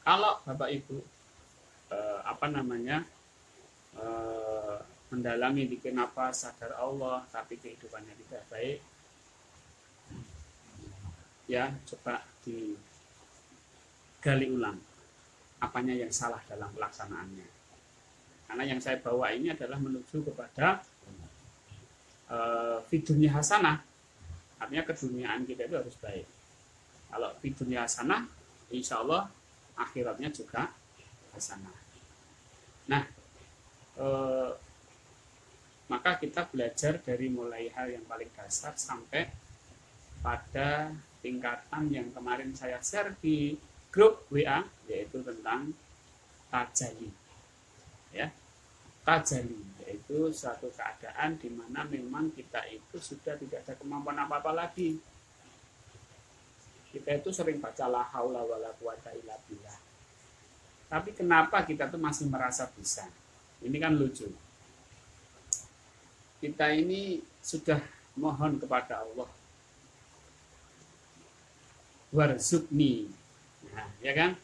Kalau Bapak Ibu apa namanya mendalami bikin apa sadar Allah tapi kehidupannya tidak baik, ya coba digali ulang apanya yang salah dalam pelaksanaannya. Karena yang saya bawa ini adalah menuju kepada fidunya hasanah, artinya keduniaan kita itu harus baik. Kalau fidunya hasanah, insya Allah akhiratnya juga hasanah. Nah, maka kita belajar dari mulai hal yang paling dasar sampai pada tingkatan yang kemarin saya share di grup WA, yaitu tentang tajalli. Ya, tajalli yaitu suatu keadaan di mana memang kita itu sudah tidak ada kemampuan apa-apa lagi. Kita itu sering baca la haula wala quwata illa billah. Tapi kenapa kita tuh masih merasa bisa? Ini kan lucu. Kita ini sudah mohon kepada Allah, warzuqni. Nah, ya kan?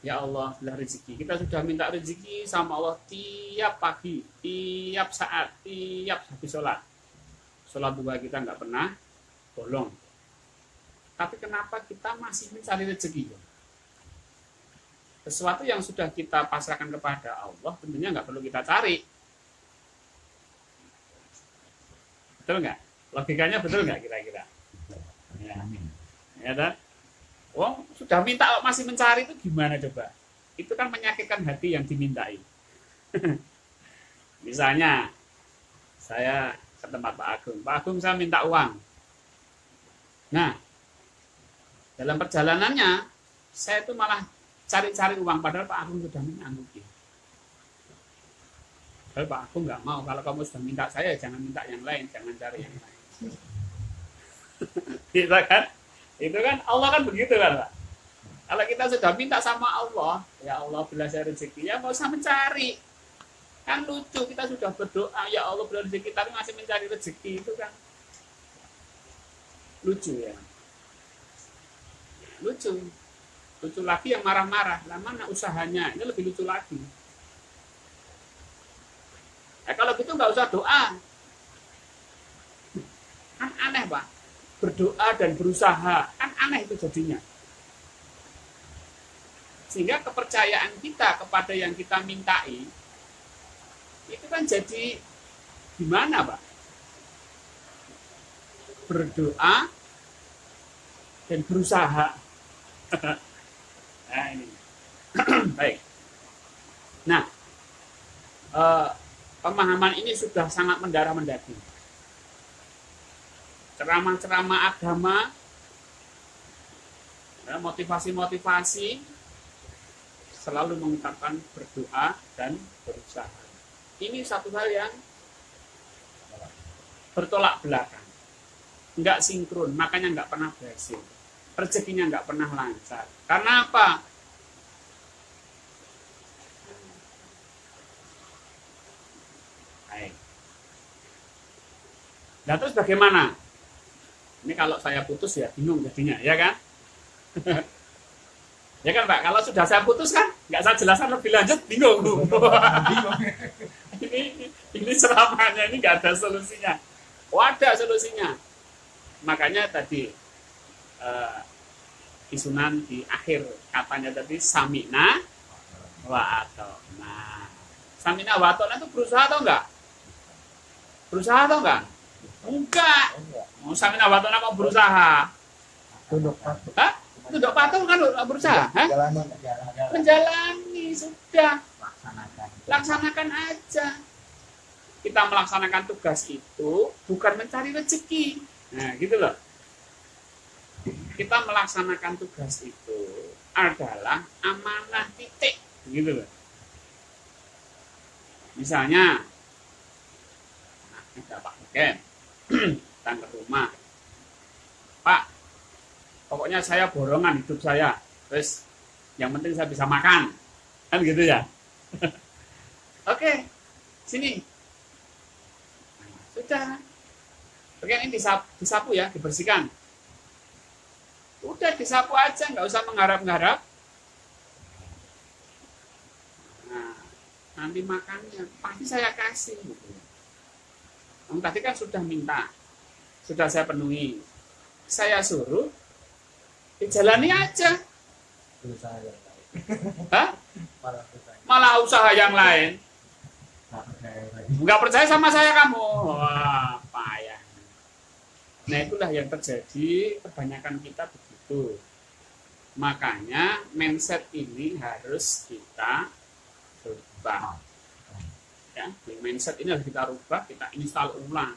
Ya Allah, belah rezeki. Kita sudah minta rezeki sama Allah tiap pagi, tiap saat, tiap habis sholat. Sholat duha kita nggak pernah bolong. Tapi kenapa kita masih mencari rezeki? Sesuatu yang sudah kita pasrahkan kepada Allah, tentunya nggak perlu kita cari. Betul nggak? Logikanya betul nggak kira-kira? Ya, ya kan? Wong sudah minta masih mencari itu gimana coba? Itu kan menyakitkan hati yang dimintai. Misalnya saya ke tempat Pak Agung. Pak Agung, saya minta uang. Nah, dalam perjalanannya saya itu malah cari-cari uang padahal Pak Agung sudah menyanggupi. Padahal Pak Agung nggak mau. Kalau kamu sudah minta saya, jangan minta yang lain, jangan cari yang lain. Gitu kan? Itu kan Allah kan begitu kan Pak. Kalau kita sudah minta sama Allah, ya Allah bela saya rezeki, ya nggak usah mencari. Kan lucu, kita sudah berdoa, ya Allah bela rezeki, tapi masih mencari rezeki, itu kan lucu ya. Lucu. Lucu lagi yang marah-marah. Lah mana usahanya? Ini lebih lucu lagi. Kalau gitu nggak usah doa. Kan aneh Pak. Berdoa dan berusaha, kan aneh itu jadinya. Sehingga kepercayaan kita kepada yang kita mintai itu kan jadi gimana Pak? Berdoa dan berusaha. Nah ini. Baik. Nah, pemahaman ini sudah sangat mendarah mendaging. Ceramah-ceramah agama, motivasi-motivasi selalu mengucapkan berdoa dan berusaha. Ini satu hal yang bertolak belakang, nggak sinkron, makanya nggak pernah berhasil. Rezekinya nggak pernah lancar. Karena apa? Baik. Nah terus bagaimana? Ini kalau saya putus ya bingung jadinya, ya kan? Ya kan Pak, kalau sudah saya putus kan, nggak saya jelaskan lebih lanjut, bingung. ini ceramahnya ini nggak ada solusinya. Oh ada solusinya. Makanya tadi Sunan di akhir katanya tadi samina wa atona. Samina wa atona itu berusaha atau enggak? Berusaha atau enggak? Enggak. Mau samina wa atona mau berusaha. Tunduk patuh. Hah? Tunduk patuh kan berusaha? Hah? Menjalani sudah. Laksanakan aja. Kita melaksanakan tugas itu bukan mencari rezeki. Nah, gitu loh. Kita melaksanakan tugas itu adalah amanah titik, gitu loh. Misalnya, ada Pak Beken, datang ke rumah, Pak, pokoknya saya borongan hidup saya, terus yang penting saya bisa makan, kan gitu ya. Oke, sini, sudah, Beken ini disapu ya, dibersihkan. Udah disapu aja, nggak usah mengharap-harap. nanti makannya pasti saya kasih gitu. Tadi kan sudah minta, sudah saya penuhi, saya suruh dijalani aja. Usaha yang lain. Hah? Malah usaha. Malah usaha yang lain. Nggak percaya lagi. Nggak percaya sama saya kamu. Wah, payah. Nah itulah yang terjadi, kebanyakan kita begitu. Makanya mindset ini harus kita rubah. Ya, mindset ini harus kita rubah, kita install ulang.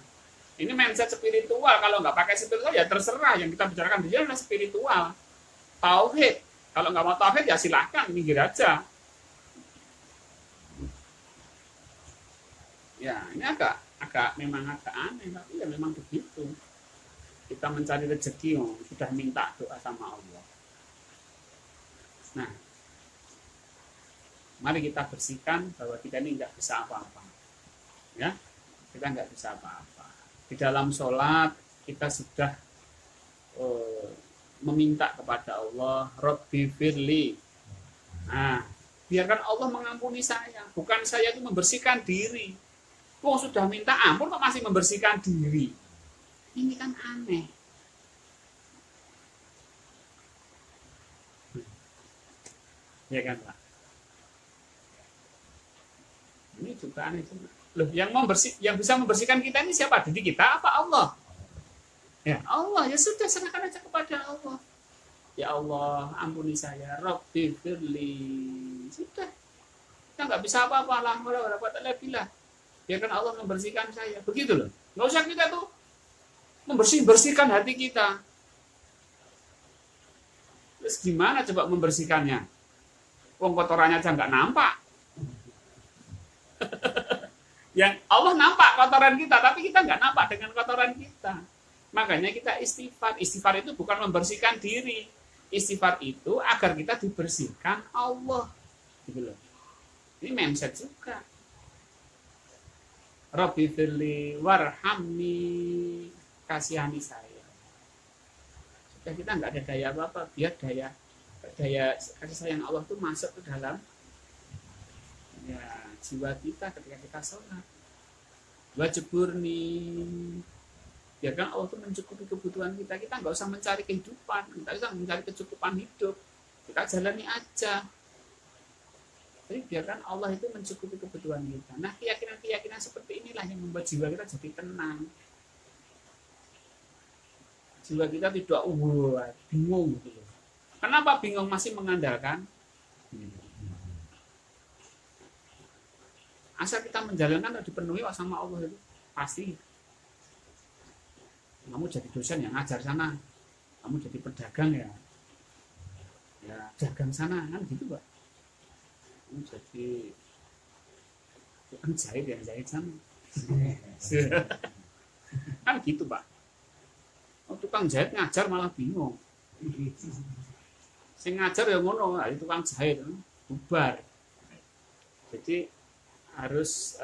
Ini mindset spiritual, kalau nggak pakai spiritual ya terserah, yang kita bicarakan di sini adalah spiritual. Tauhid, kalau nggak mau tauhid ya silahkan, minggir aja. Ya, ini memang agak aneh, tapi ya memang begitu. Kita mencari rezeki, sudah minta doa sama Allah. Nah, mari kita bersihkan bahwa kita ini nggak bisa apa-apa. Ya, kita nggak bisa apa-apa. Di dalam sholat kita sudah meminta kepada Allah, Rabbi firli. Nah, biarkan Allah mengampuni saya, bukan saya itu membersihkan diri. Kok sudah minta ampun kok masih membersihkan diri? Ini kan aneh. Ya kan Pak? Ini juga aneh juga. Loh, yang bisa membersihkan kita ini siapa? Diri kita apa Allah? Ya Allah, ya sudah serahkan aja kepada Allah. Ya Allah, ampuni saya, Rabbi firli. Sudah. Kita nggak bisa apa-apa lah, biarkan Allah membersihkan saya. Begitu loh. Nggak usah kita tuh membersihkan hati kita. Terus gimana coba membersihkannya? Wong kotorannya aja nggak nampak. Yang Allah nampak kotoran kita, tapi kita nggak nampak dengan kotoran kita. Makanya kita istighfar. Istighfar itu bukan membersihkan diri. Istighfar itu agar kita dibersihkan Allah. Gitu loh. Ini mindset juga. Rabbi firli warhamni, kasihani saya. Sudah kita nggak ada daya apa-apa, biar daya kasih sayang Allah itu masuk ke dalam ya jiwa kita ketika kita sholat. Wajiburni, biarkan Allah itu mencukupi kebutuhan kita. Kita nggak usah mencari kehidupan, kita usah mencari kecukupan hidup, kita jalani aja. Jadi biarkan Allah itu mencukupi kebutuhan kita. Nah, keyakinan-keyakinan seperti inilah yang membuat jiwa kita jadi tenang. Jiwa kita tidak bingung gitu. Kenapa bingung? Masih mengandalkan asal kita menjalankan dan dipenuhi sama Allah itu pasti. Kamu jadi dosen ya ngajar sana, kamu jadi pedagang ya dagang sana, kan gitu Pak. Kamu jadi tukang jahit yang jahit sana. Kan gitu Pak. Tukang jahit ngajar malah bingung. Sing ngajar ya ngono, itu tukang jahit bubar. Jadi harus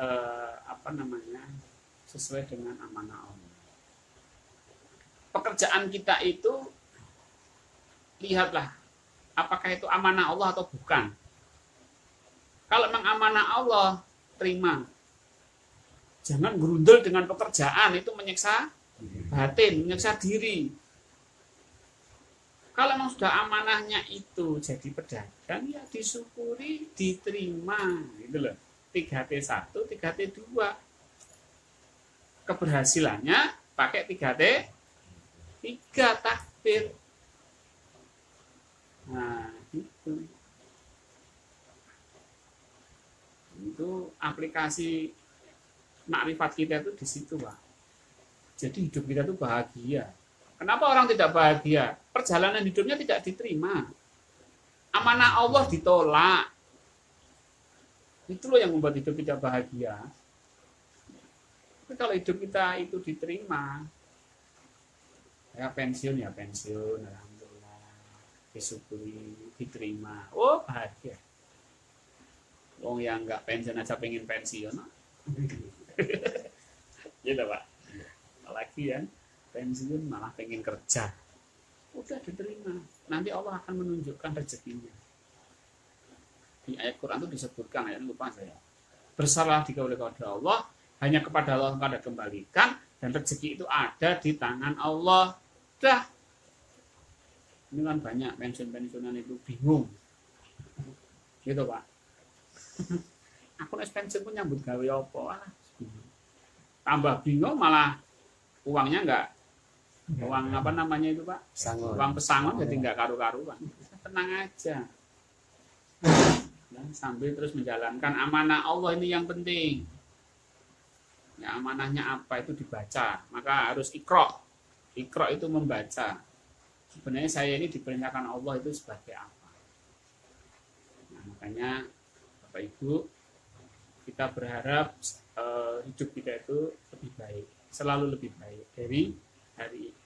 sesuai dengan amanah Allah. Pekerjaan kita itu lihatlah apakah itu amanah Allah atau bukan. Kalau memang amanah Allah, terima. Jangan gerundel dengan pekerjaan, itu menyiksa batin, menyiksa diri. Kalau memang sudah amanahnya itu jadi pedagang, ya disyukuri, diterima, gitu loh. 3T1, 3T2. Keberhasilannya pakai 3T3 takbir. Nah, gitu. Itu aplikasi makrifat kita itu di situ, Pak. Jadi hidup kita itu bahagia. Kenapa orang tidak bahagia? Perjalanan hidupnya tidak diterima. Amanah Allah ditolak. Itu loh yang membuat hidup tidak bahagia. Tapi kalau hidup kita itu diterima, ya pensiun, alhamdulillah, disyukuri, diterima. Oh bahagia. Wong yang nggak pensiun aja pengen pensiun. Gitu Pak. Apalagi ya pensiun malah pengen kerja. Udah diterima. Nanti Allah akan menunjukkan rezekinya. Di ayat Quran itu disebutkan, ayat lupa saya. berserah oleh kepada Allah, hanya kepada Allah Anda kembalikan, dan rezeki itu ada di tangan Allah. Dah. Ini kan banyak pensiun-pensiunan itu bingung. Gitu, Pak. Aku nek pensiun pun nyambut gawe apa? Tambah bingung malah uangnya enggak, uang apa namanya itu, Pak? Sangon. Uang pesangon jadi enggak karu-karuan. Tenang aja. Ya, sambil terus menjalankan amanah Allah, ini yang penting. Ya, amanahnya apa itu dibaca, maka harus ikra. Ikra itu membaca. Sebenarnya saya ini diperintahkan Allah itu sebagai apa? Nah, makanya Bapak Ibu, kita berharap hidup kita itu lebih baik, selalu lebih baik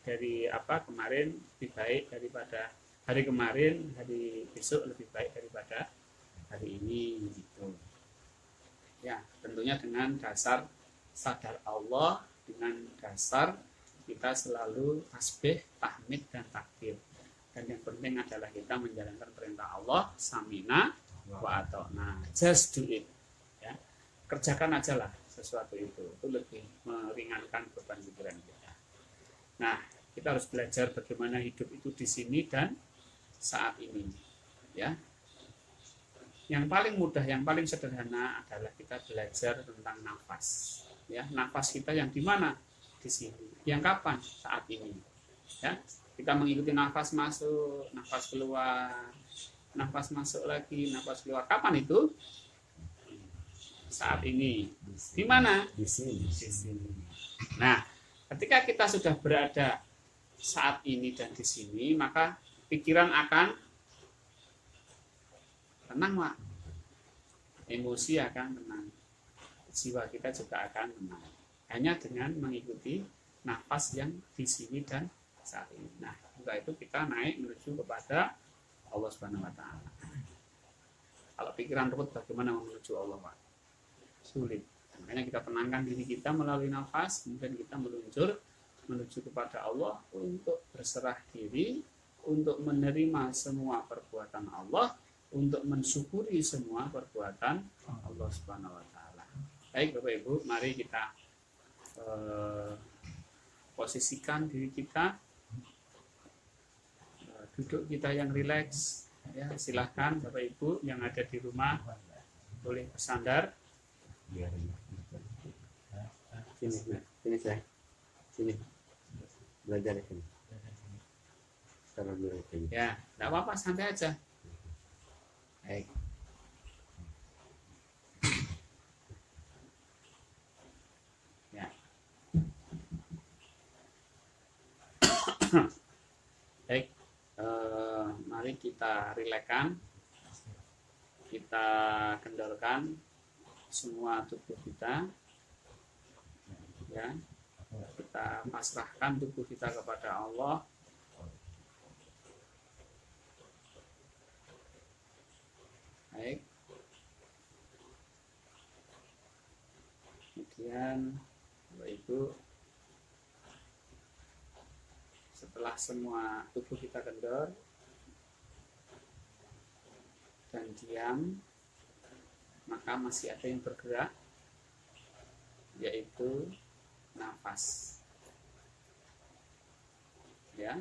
dari apa kemarin, lebih baik daripada hari kemarin, hari besok lebih baik daripada hari ini gitu. Ya, tentunya dengan dasar sadar Allah, dengan dasar kita selalu tasbih, tahmid, dan takbir. Dan yang penting adalah kita menjalankan perintah Allah, samina wa ata'na. Just do it. Ya. Kerjakan aja lah sesuatu itu lebih meringankan beban pikiran kita. Nah, kita harus belajar bagaimana hidup itu di sini dan saat ini. Ya. Yang paling mudah, yang paling sederhana adalah kita belajar tentang nafas. Ya, nafas kita yang di mana? Di sini. Yang kapan? Saat ini. Ya, kita mengikuti nafas masuk, nafas keluar, nafas masuk lagi, nafas keluar. Kapan itu? Saat ini. Di mana? Di sini. Di sini. Nah, ketika kita sudah berada saat ini dan di sini, maka pikiran akan tenang, Pak. Emosi akan tenang. Jiwa kita juga akan tenang. Hanya dengan mengikuti nafas yang di sini dan saat ini. Nah, setelah itu kita naik menuju kepada Allah Subhanahu wa taala. Kalau pikiran ruwet, bagaimana menuju Allah, Pak? Sulit. Makanya kita tenangkan diri kita melalui nafas, kemudian kita meluncur menuju kepada Allah untuk berserah diri, untuk menerima semua perbuatan Allah, untuk mensyukuri semua perbuatan Allah Subhanahu wa taala. Baik Bapak Ibu, mari kita posisikan diri kita, duduk kita yang rileks. Ya, silahkan Bapak Ibu yang ada di rumah boleh bersandar. Sini saya. Sini. Belajar di sini. Sekarang dulu sini. Ya, tidak apa-apa, santai aja. Baik. Ya. Baik, mari kita rilekkan, kita kendorkan semua tubuh kita, ya, kita pasrahkan tubuh kita kepada Allah. Baik, kemudian Bapak Ibu, setelah semua tubuh kita kendor dan diam, maka masih ada yang bergerak, yaitu nafas. Ya,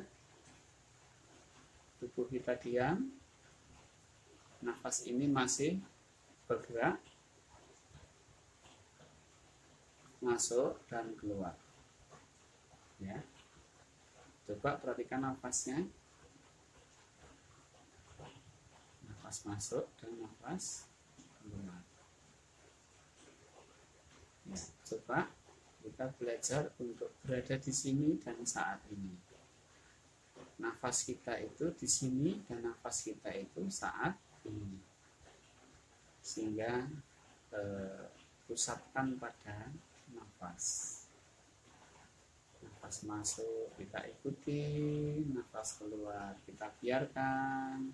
tubuh kita diam, nafas ini masih bergerak, masuk dan keluar. Ya, coba perhatikan nafasnya, nafas masuk dan nafas keluar. Ya, coba kita belajar untuk berada di sini dan saat ini. Nafas kita itu di sini dan nafas kita itu saat ini. Sehingga pusatkan pada nafas. Nafas masuk kita ikuti, nafas keluar kita biarkan.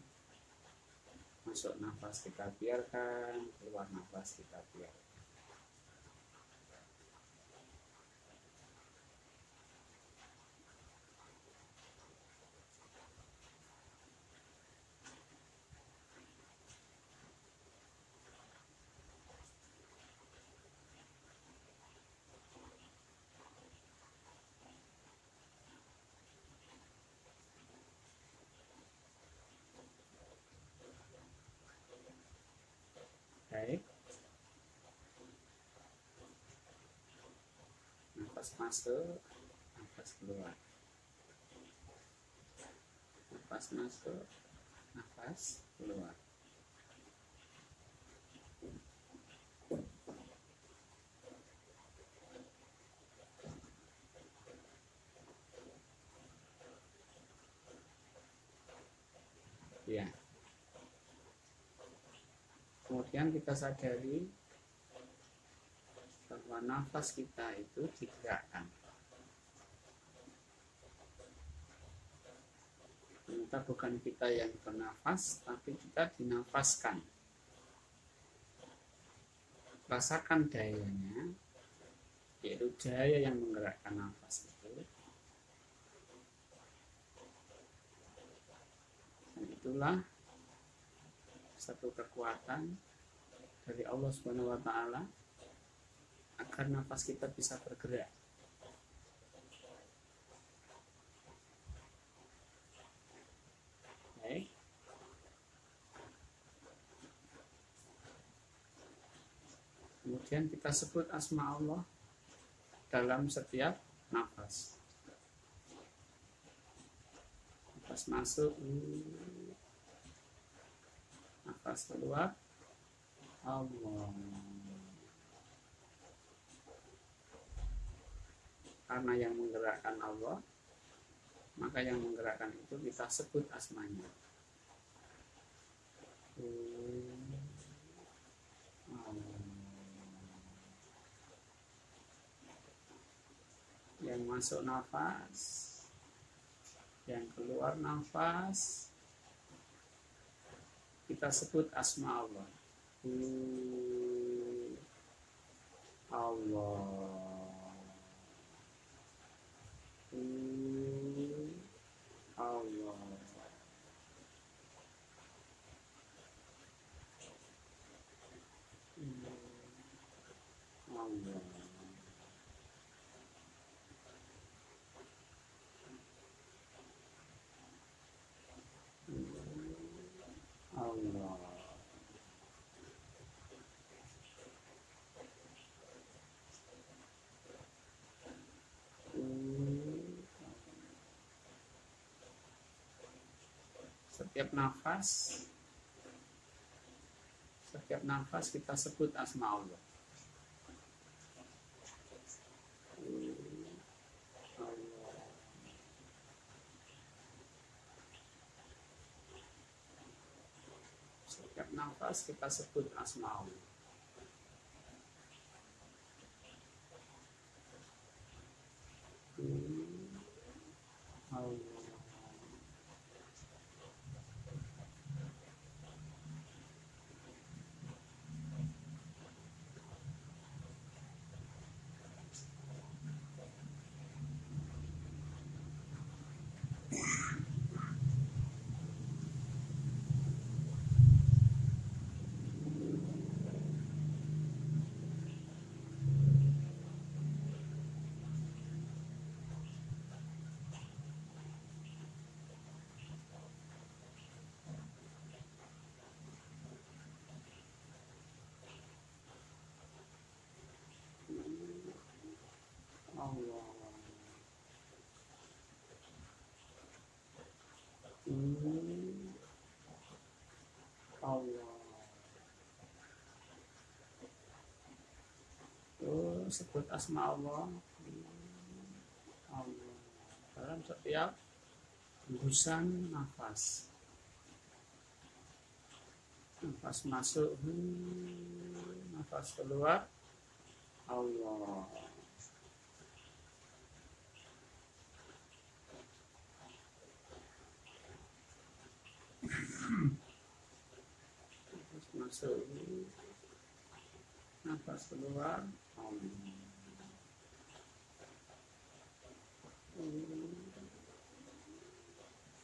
Masuk nafas kita biarkan, keluar nafas kita biarkan. Baik. Nafas masuk, nafas keluar. Nafas masuk, nafas keluar. Ya. Kemudian kita sadari bahwa nafas kita itu digerakkan. Ternyata bukan kita yang bernafas, tapi kita dinafaskan. Rasakan dayanya, yaitu daya yang menggerakkan nafas itu. Dan itulah satu kekuatan dari Allah Subhanahu wa taala agar nafas kita bisa bergerak. Baik. Kemudian kita sebut asma Allah dalam setiap nafas. Nafas masuk, nafas keluar, Allah. Karena yang menggerakkan Allah, maka yang menggerakkan itu kita sebut asmanya. Yang masuk nafas, yang keluar nafas, kita sebut asma Allah. Allah. Allah. Allah. Allah. Setiap nafas kita sebut asma Allah. Setiap nafas kita sebut asma Allah. Allah. Allah. Sebut asma Allah. Allah. Dalam setiap hembusan nafas. Nafas masuk, nafas keluar, Allah. Nafas masuk, nafas keluar, Allah.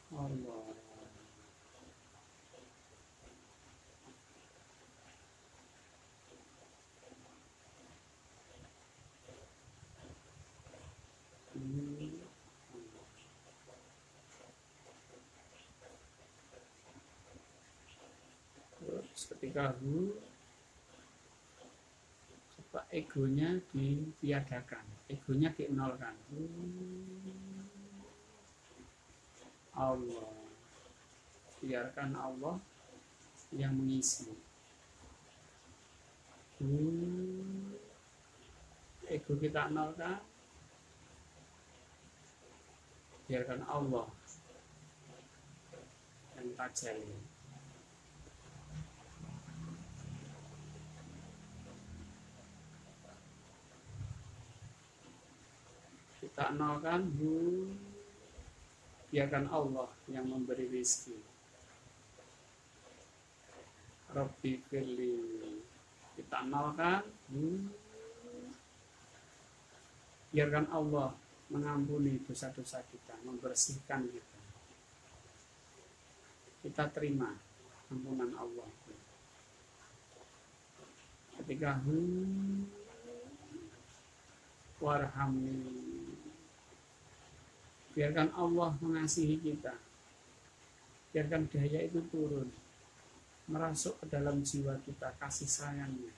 Allah. Terus ketika egonya ditiadakan, egonya dinolkan. Allah, biarkan Allah yang mengisi. Ego kita nolkan, biarkan Allah yang tajalli. Kita nolkan, biarkan Allah yang memberi rezeki. Rabbi firli, kita nolkan, biarkan Allah mengampuni dosa-dosa kita, membersihkan kita. Kita terima ampunan Allah. Ketika warhamni, biarkan Allah mengasihi kita, biarkan daya itu turun, merasuk ke dalam jiwa kita kasih sayangnya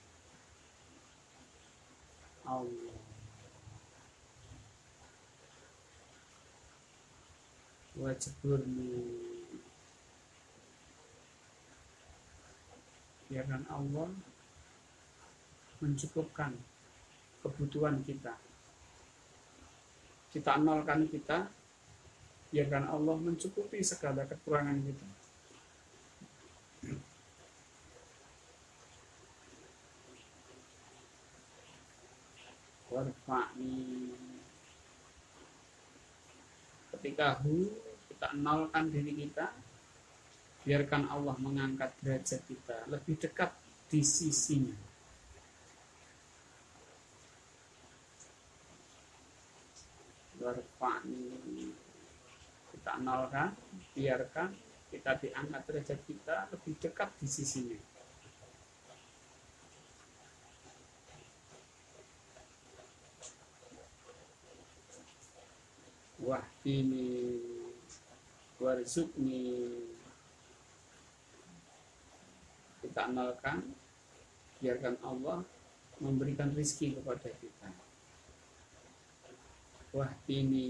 Allah. Wajburni, biarkan Allah mencukupkan kebutuhan kita. Kita nolkan kita, biarkan Allah mencukupi segala kekurangan kita. Warfa'ni, ketika kita nolkan diri kita, biarkan Allah mengangkat derajat kita lebih dekat di sisinya. Warfa'ni, kita nolkan, biarkan kita diangkat derajat kita lebih dekat di sisinya. Wahdini warzuqni, kita nolkan, biarkan Allah memberikan rizki kepada kita. Wahdini,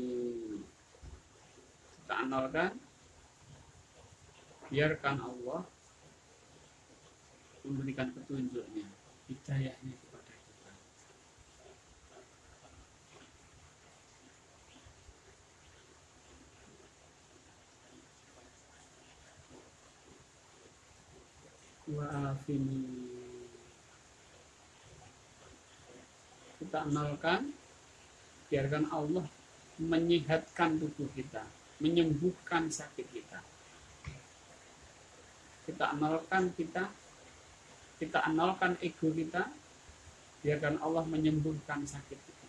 kita nolkan, biarkan Allah memberikan petunjuknya, hidayahnya kepada kita. Wa'afini, kita nolkan, biarkan Allah menyehatkan tubuh kita, menyembuhkan sakit kita. Kita nolkan ego kita, biarkan Allah menyembuhkan sakit kita.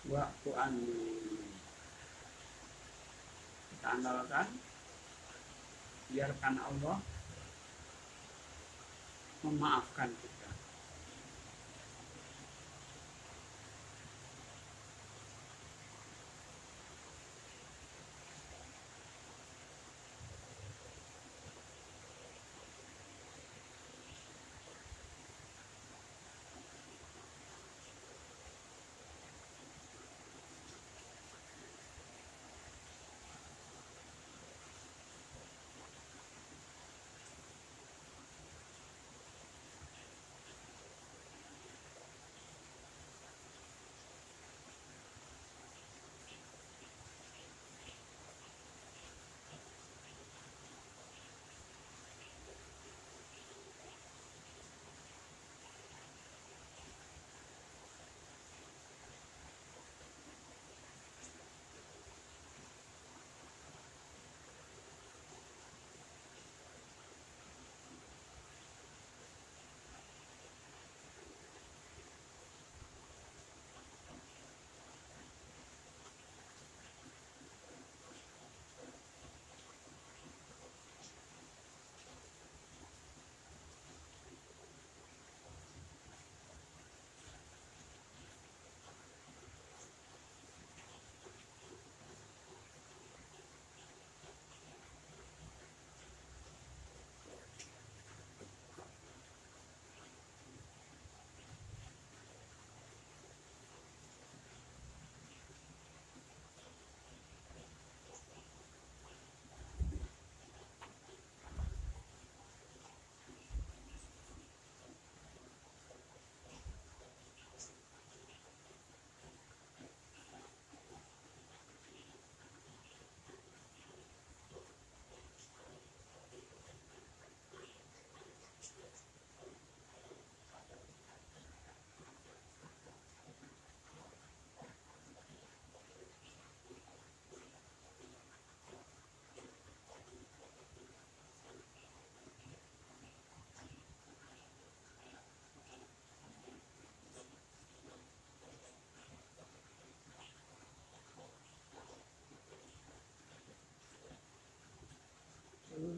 Wa'fu anni, kita nolkan, biarkan Allah memaafkan kita.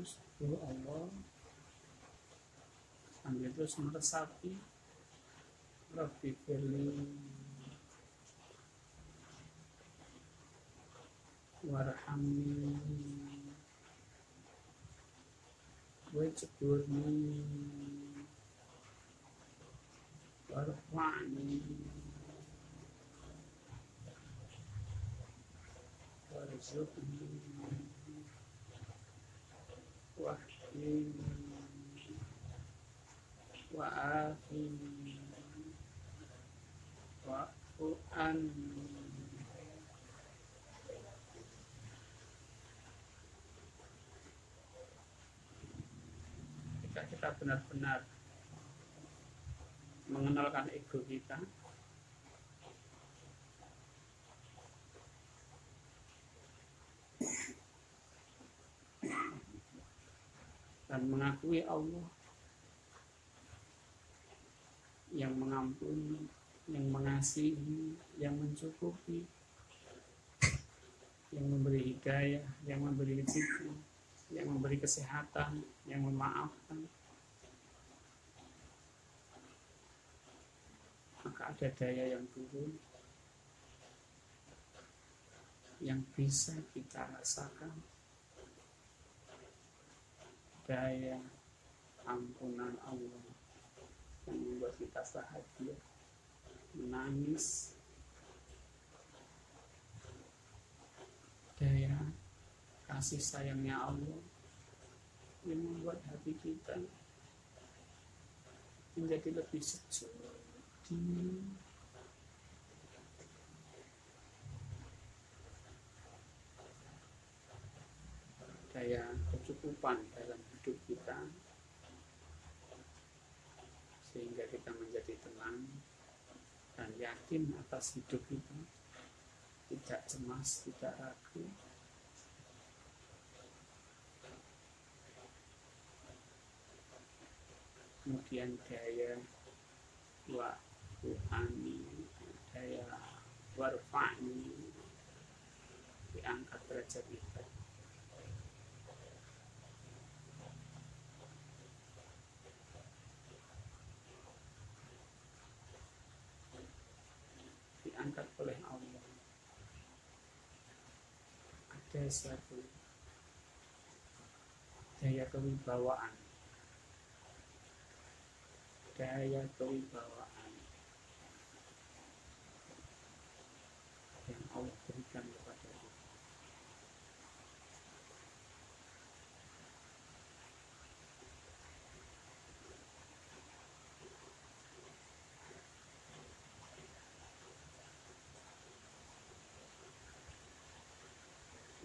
terus Allah sambil terus meresapi Rabbi firli warhamni wajburni warfa'ni warzuqni wahdini wa'afini wa'fu anni. Jika kita benar-benar mengenalkan ego kita, dan mengakui Allah yang mengampuni, yang mengasihi, yang mencukupi, yang memberi hidayah, yang memberi rezeki, yang memberi kesehatan, yang memaafkan, maka ada daya yang turun yang bisa kita rasakan, daya ampunan Allah yang membuat kita bahagia, menangis, daya kasih sayangnya Allah yang membuat hati kita menjadi lebih sejuk, dingin. Daya kecukupan dalam hidup kita sehingga kita menjadi tenang dan yakin atas hidup kita, tidak cemas, tidak ragu. Kemudian daya wa'ani, daya warfa'ni, diangkat derajat kita. Diangkat oleh Allah. Ada suatu daya kewibawaan, daya kewibawaan yang Allah berikan kepada kita.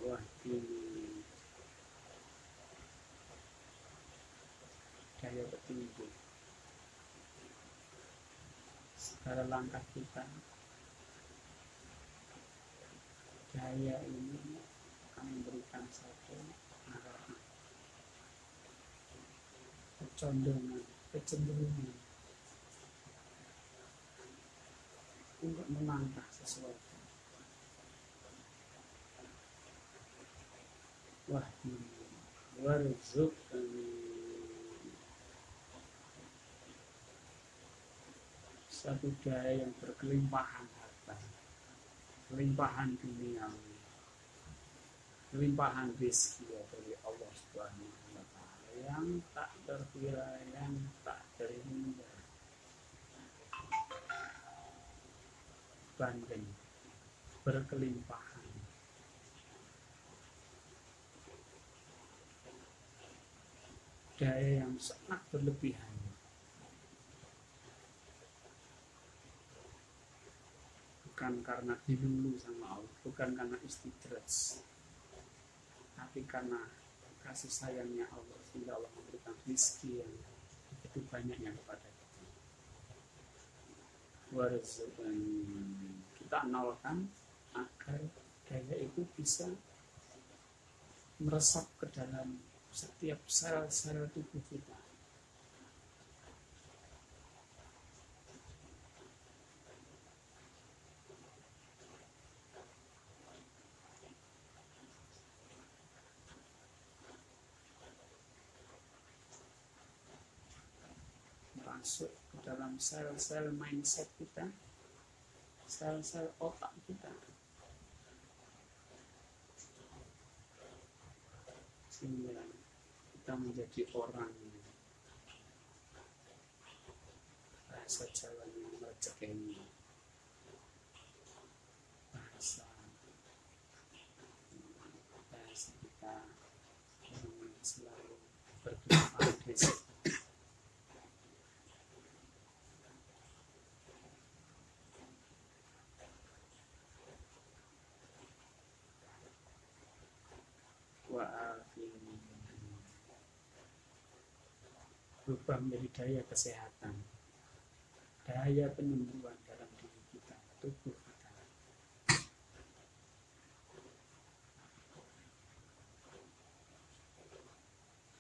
Wah, ini daya petunjuk. Segala langkah kita, daya ini akan memberikan satu arahan, kecondongan, kecenderungan untuk melangkah sesuatu. Wah, warzuqni, satu daya yang berkelimpahan harta, kelimpahan dunia, kelimpahan rezeki dari Allah Subhanahu wa Ta'ala yang tak terkira, yang tak terhingga, banding, berkelimpahan. Daya yang sangat berlebihan, bukan karena dilulu sama Allah, bukan karena istidraj, tapi karena kasih sayangnya Allah sehingga Allah memberikan rezeki yang begitu banyaknya kepada kita. Warzuqni, kita nolkan agar daya itu bisa meresap ke dalam setiap sel-sel tubuh kita. masuk ke dalam sel-sel mindset kita, sel-sel otak kita, sehingga kita menjadi orang yang bahasa Jawanya merecekeni, bahasa kita orang yang selalu berdoa berubah menjadi daya kesehatan, daya penyembuhan dalam diri kita, tubuh kita.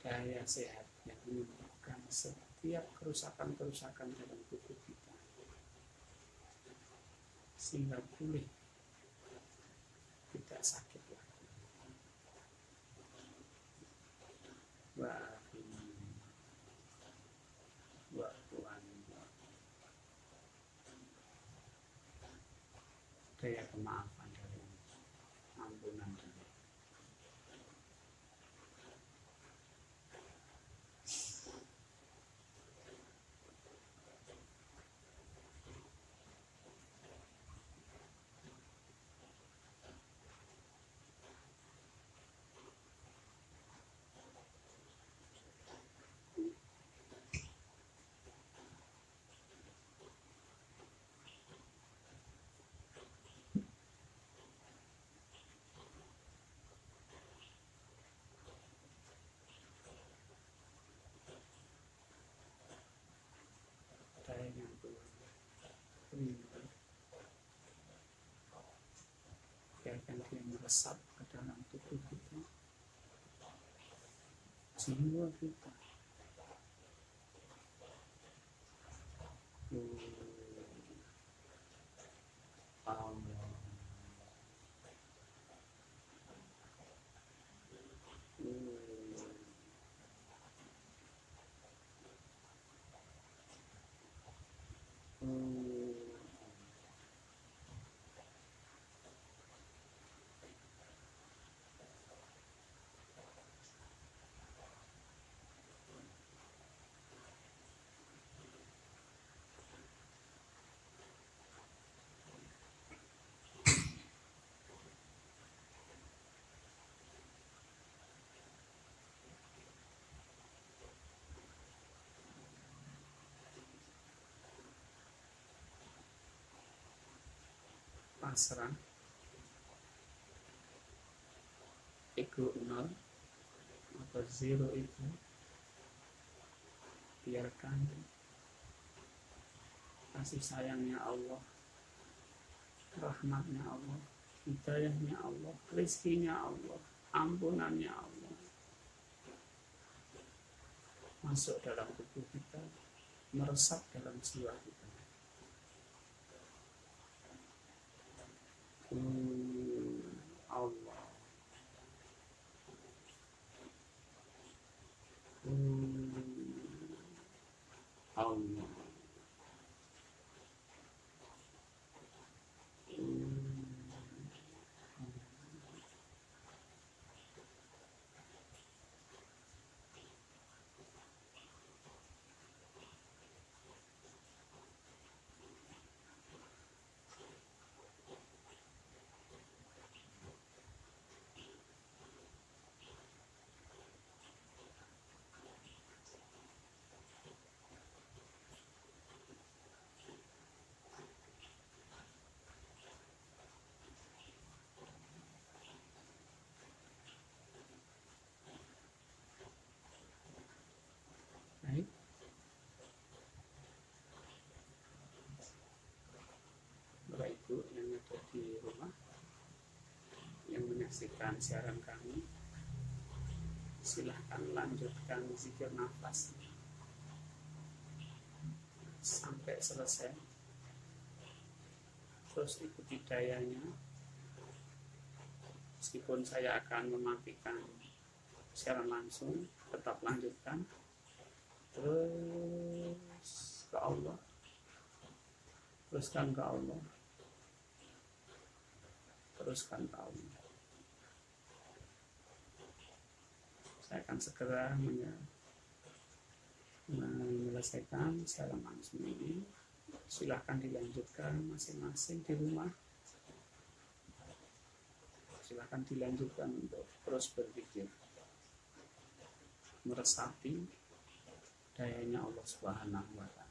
Daya sehat yang menyembuhkan setiap kerusakan-kerusakan dalam tubuh kita, sehingga pulih, tidak sakit lagi. Daya kemaafan dari ampunan dari daya yang biarkan dia meresap ke dalam tubuh kita, jiwa kita. Pasrah, ego nol atau zero itu biarkan kasih sayangnya Allah, rahmatnya Allah, hidayahnya Allah, rezekinya Allah, ampunannya Allah masuk dalam tubuh kita, meresap dalam jiwa kita. Allah, Allah, baik. Bapak Ibu yang ada di rumah yang menyaksikan siaran kami, silahkan lanjutkan zikir nafas sampai selesai, terus ikuti dayanya. Meskipun saya akan mematikan siaran langsung, tetap lanjutkan terus ke Allah, teruskan ke Allah, teruskan ke Allah. Saya akan segera menyelesaikan salam langsung ini. Silahkan dilanjutkan masing-masing di rumah. Silahkan dilanjutkan untuk terus berpikir, meresapi dayanya Allah Subhanahu wa Ta'ala.